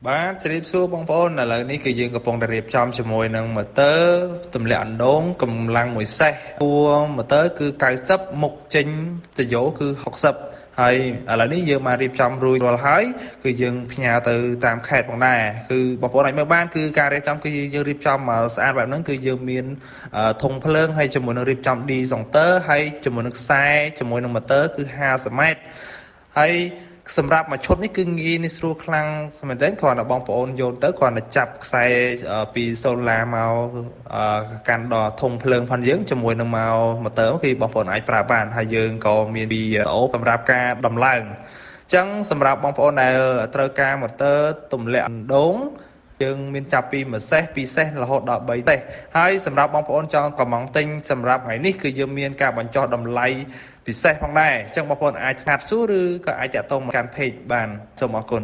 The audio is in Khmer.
បាទជ្រាបសួរបងប្អូនឥឡូវនេះគឺយើងកំពុងតែរៀបចំជាមួយនឹងម៉ូទ័រទម្លាក់អណ្ដូងកម្លាំងមួយសេសតួម៉ូទ័រគឺ90មុខចេញទៅយកគឺ60ហើយឥឡូវនេះយើងមករៀបចំរួចរាល់ហើយគឺយើងផ្ញើទៅតាមខេត្តផងដែរគឺបងប្អូនអាចមើលបានគឺការរៀបចំគឺយើងរៀបចំមកស្អាតបែបហ្នឹងគឺយើងមានធុងភ្លើងហើយជាមួយនឹងរៀបចំឌីសង់ទ័រហើយជាមួយនឹងខ្សែជាមួយនឹងម៉ូទ័រគឺ50ម៉ែត្រហើយសម្រាប់មួយឈុតនេះគឺងាយនេះស្រួលខ្លាំងមែនទែនគ្រាន់តែបងប្អូនយកទៅគ្រាន់តែចាប់ខ្សែពីសូឡាមកកាន់ដល់ធុងភ្លើងផងយើងជាមួយនឹងមកម៉ូទ័រគឺបងប្អូនអាចប្រើបានហើយយើងក៏មានវីដេអូសម្រាប់ការដំឡើងអញ្ចឹងសម្រាប់បងប្អូនដែលត្រូវការម៉ូទ័រទម្លាក់អណ្ដូងយើងមានចាប់ពី1សេស2សេសរហូតដល់3សេសហើយសម្រាប់បងប្អូនចង់កំងទិញសម្រាប់ថ្ងៃនេះគឺយើងមានការបញ្ចុះតម្លៃពិសេសផងដែរអញ្ចឹងបងប្អូនអាចឆ្លាតសួរឬក៏អាចតាក់ទងមកកាន់ page បានសូមអរគុណ